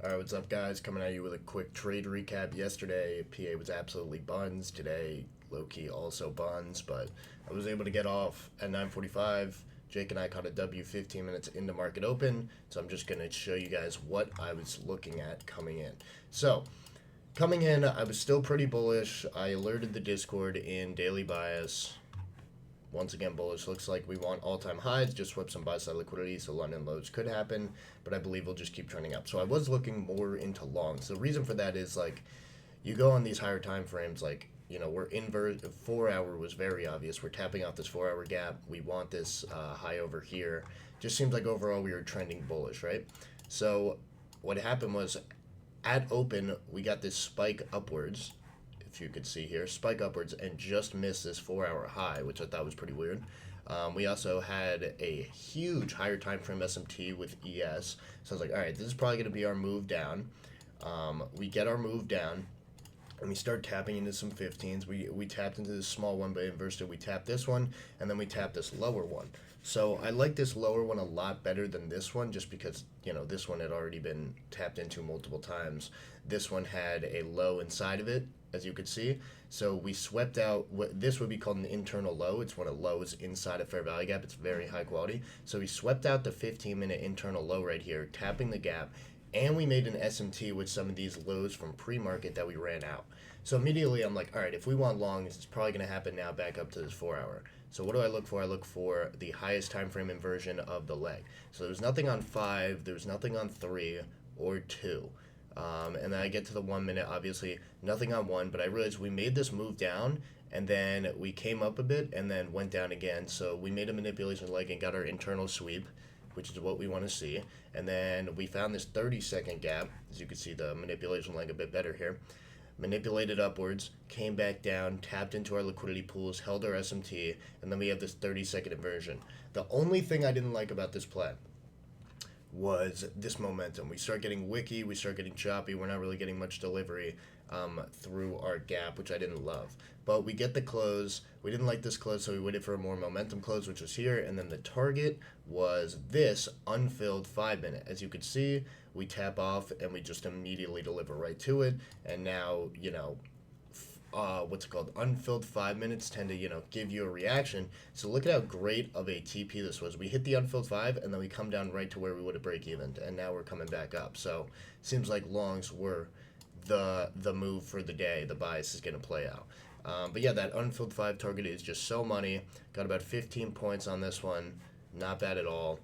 All right, what's up, guys? Coming at you with a quick trade recap. Yesterday, PA was absolutely buns. Today, low key also buns, but I was able to get off at 9:45. Jake and I caught a W 15 minutes into market open, so I'm just gonna show you guys what I was looking at coming in. So, coming in, I was still pretty bullish. I alerted the Discord in daily bias. Once again, bullish. Looks like we want all-time highs. Just swept some buy-side liquidity, so London lows could happen, but I believe we'll just keep trending up. So I was looking more into longs. The reason for that is like you go on these higher time frames, like we're inverse. 4 hour was very obvious. We're tapping off this 4 hour gap. We want this high over here. Just seems like overall we were trending bullish, right? So what happened was at open we got this spike upwards, if you could see here, spike upwards and just missed this 4 hour high, which I thought was pretty weird. We also had a huge higher time frame SMT with ES. So I was like, all right, this is probably going to be our move down. We get our move down and we start tapping into some 15s. We tapped into this small one, but inversed it. We tapped this one, and then we tapped this lower one. So I like this lower one a lot better than this one, just because this one had already been tapped into multiple times. This one had a low inside of it, as you could see. So we swept out what this would be called an internal low. It's when a low is inside a fair value gap. It's very high quality. So we swept out the 15-minute internal low right here, tapping the gap, and we made an SMT with some of these lows from pre-market that we ran out. So immediately I'm like, all right, if we want longs, it's probably going to happen now back up to this 4 hour. So what do I look for? I look for the highest time frame inversion of the leg. So there was nothing on 5, there was nothing on 3 or 2. And then I get to the 1 minute, obviously nothing on 1, but I realized we made this move down and then we came up a bit and then went down again. So we made a manipulation leg and got our internal sweep, which is what we want to see. And then we found this 30-second gap. As you can see, the manipulation leg a bit better here. Manipulated upwards, came back down, tapped into our liquidity pools, held our SMT, and then we have this 30-second inversion. The only thing I didn't like about this play was this momentum. We start getting wicky, we start getting choppy, we're not really getting much delivery through our gap, which I didn't love. But we get the close. We didn't like this close, so we waited for a more momentum close, which was here, and then the target was this unfilled 5 minute. As you could see, we tap off and we just immediately deliver right to it, and now, what's it called, unfilled 5 minutes tend to give you a reaction. So look at how great of a TP this was. We hit the unfilled 5 and then we come down right to where we would have break even, and now we're coming back up. So seems like longs were the move for the day. The bias is going to play out. But yeah, that unfilled 5 target is just so money. Got about 15 points on this one. Not bad at all.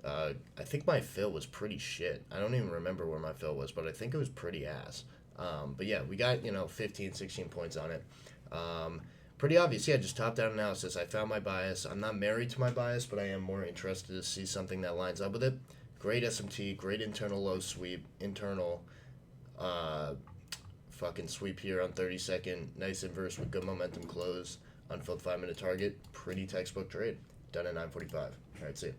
I think my fill was pretty shit. I don't even remember where my fill was, but I think it was pretty ass. But yeah, we got 15, 16 points on it. Pretty obvious. Yeah, just top-down analysis. I found my bias. I'm not married to my bias, but I am more interested to see something that lines up with it. Great SMT, great internal low sweep, internal fucking sweep here on 30-second. Nice inverse with good momentum close. Unfilled 5 minute target. Pretty textbook trade. Done at 9:45. All right, see ya.